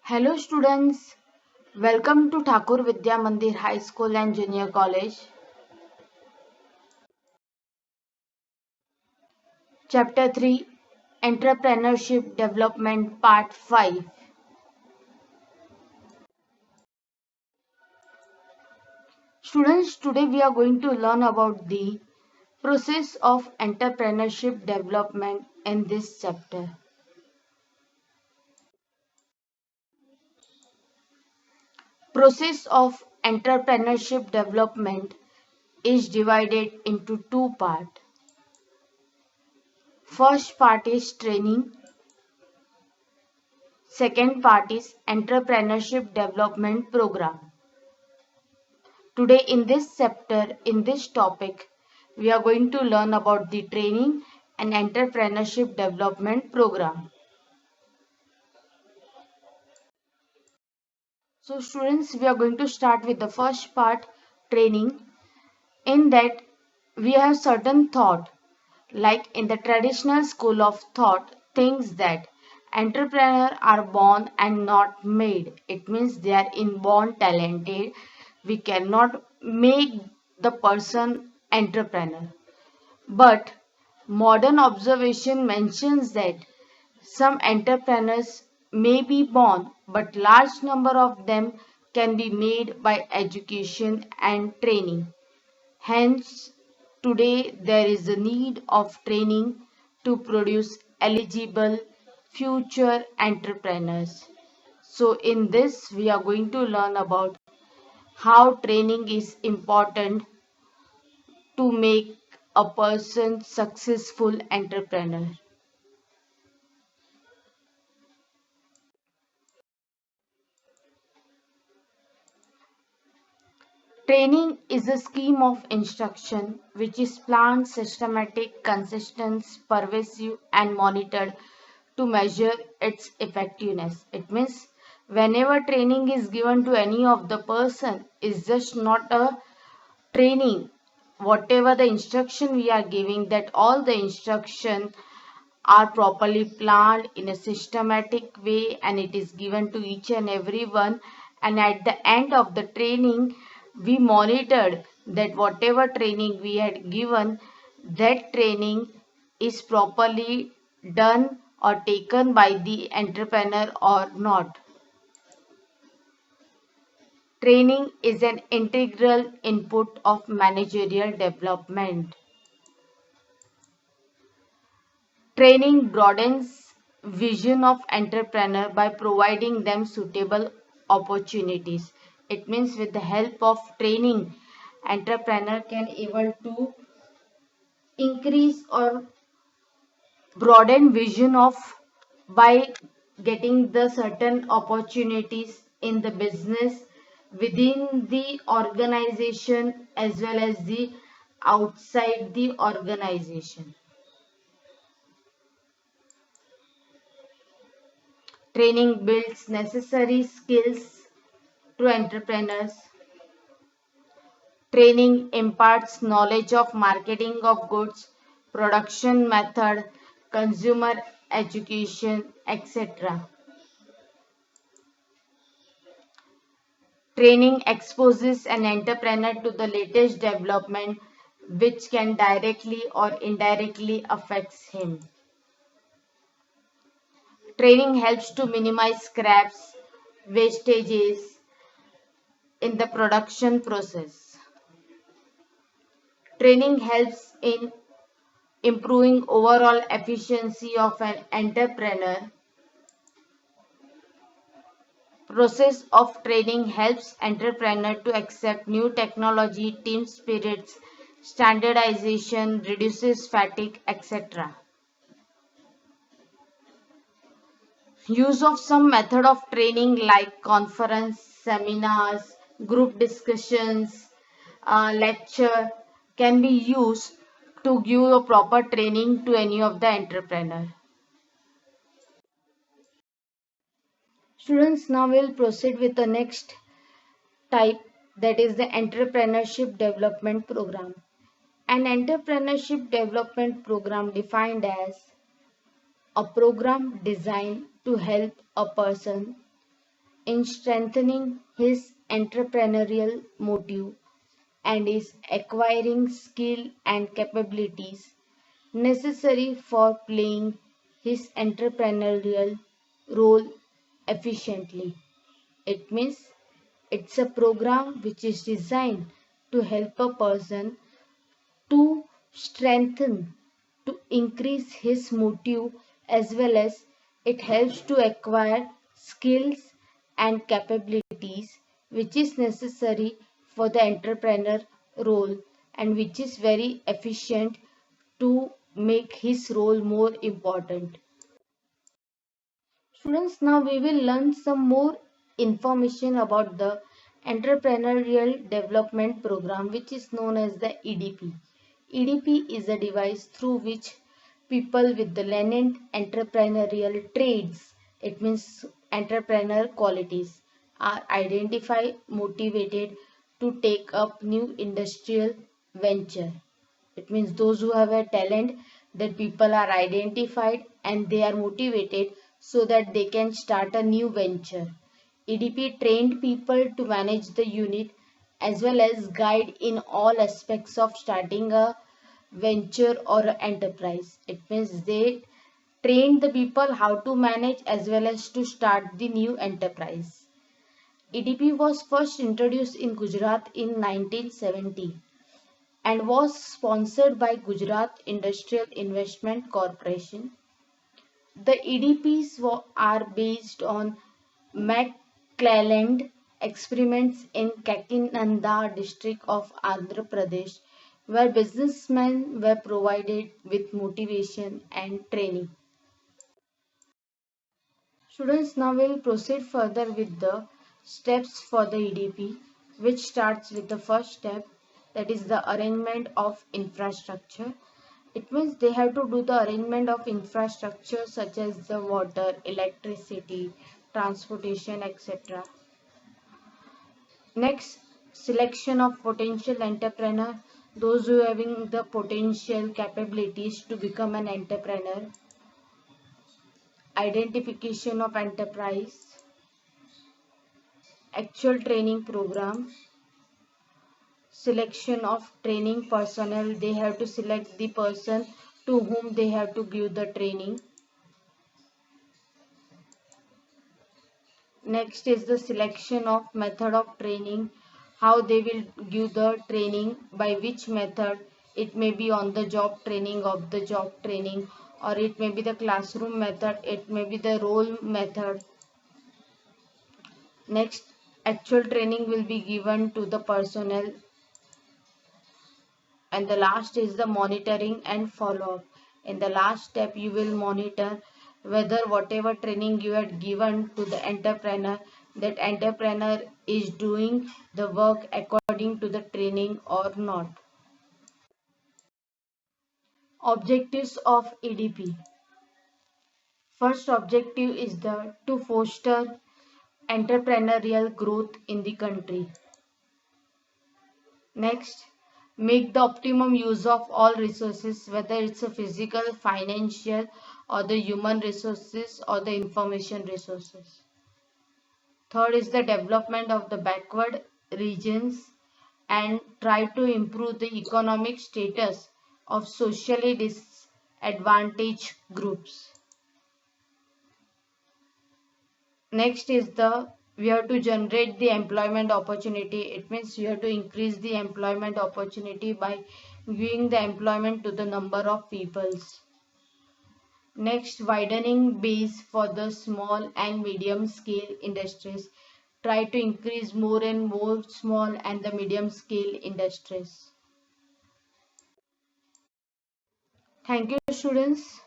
Hello students, welcome to Thakur Vidya Mandir High School and Junior College. Chapter 3 Entrepreneurship Development Part 5. Students, today we are going to learn about the process of entrepreneurship development in this chapter. Process of entrepreneurship development is divided into two parts. First part is training. Second part is entrepreneurship development program. Today in this chapter, in this topic, we are going to learn about the training and entrepreneurship development program. So students, we are going to start with the first part, training. In that, we have certain thought, like in the traditional school of thought, thinks that entrepreneurs are born and not made. It means they are inborn talented. We cannot make the person entrepreneur. But modern observation mentions that some entrepreneurs may be born, but large number of them can be made by education and training. Hence, today there is a need of training to produce eligible future entrepreneurs. So, in this, we are going to learn about how training is important to make a person successful entrepreneur. Training is a scheme of instruction which is planned, systematic, consistent, pervasive, and monitored to measure its effectiveness. It means whenever training is given to any of the person, is just not a training. Whatever the instruction we are giving, that all the instruction are properly planned in a systematic way and it is given to each and every one, and at the end of the training we monitored that whatever training we had given, that training is properly done or taken by the entrepreneur or not. Training is an integral input of managerial development. Training broadens vision of entrepreneur by providing them suitable opportunities. It means with the help of training, entrepreneur can able to increase or broaden vision of by getting the certain opportunities in the business within the organization as well as the outside the organization. Training builds necessary skills to entrepreneurs. Training imparts knowledge of marketing of goods, production method, consumer education, etc. Training exposes an entrepreneur to the latest development which can directly or indirectly affects him. Training helps to minimize scraps, wastages in the production process. Training helps in improving overall efficiency of an entrepreneur. Process of training helps entrepreneur to accept new technology, team spirits, standardization, reduces fatigue, etc. Use of some method of training like conference, seminars, group discussions, lecture can be used to give a proper training to any of the entrepreneur. Students, now we'll proceed with the next type, that is the entrepreneurship development program. An entrepreneurship development program defined as a program designed to help a person in strengthening his entrepreneurial motive and is acquiring skill and capabilities necessary for playing his entrepreneurial role efficiently. It means it's a program which is designed to help a person to strengthen, to increase his motive, as well as it helps to acquire skills and capabilities which is necessary for the entrepreneur role and which is very efficient to make his role more important. Students, now we will learn some more information about the Entrepreneurial Development Program, which is known as the EDP. EDP is a device through which people with the latent entrepreneurial traits, it means entrepreneur qualities, are identified, motivated to take up new industrial venture. It means those who have a talent, that people are identified and they are motivated so that they can start a new venture. EDP trained people to manage the unit as well as guide in all aspects of starting a venture or an enterprise. It means they trained the people how to manage as well as to start the new enterprise. EDP was first introduced in Gujarat in 1970 and was sponsored by Gujarat Industrial Investment Corporation. The EDPs are based on McClelland experiments in Kakinada district of Andhra Pradesh, where businessmen were provided with motivation and training. Students, now will proceed further with the steps for the EDP, which starts with the first step, that is the arrangement of infrastructure. It means they have to do the arrangement of infrastructure such as the water, electricity, transportation, etc. Next, selection of potential entrepreneur, those who having the potential capabilities to become an entrepreneur. Identification of enterprise, actual training program, selection of training personnel. They have to select the person to whom they have to give the training. Next is the selection of method of training, how they will give the training, by which method. It may be on the job training, of the job training, or it may be the classroom method, it may be the role method. Next, actual training will be given to the personnel. And the last is the monitoring and follow up. In the last step, you will monitor whether whatever training you had given to the entrepreneur, that entrepreneur is doing the work according to the training or not. Objectives of EDP. First objective is the to foster entrepreneurial growth in the country. Next, make the optimum use of all resources, whether it's a physical, financial, or the human resources or the information resources. Third is the development of the backward regions and try to improve the economic status of socially disadvantaged groups. Next is the we have to generate the employment opportunity. It means you have to increase the employment opportunity by giving the employment to the number of peoples. Next, widening base for the small and medium scale industries. Try to increase more and more small and the medium scale industries. Thank you, students.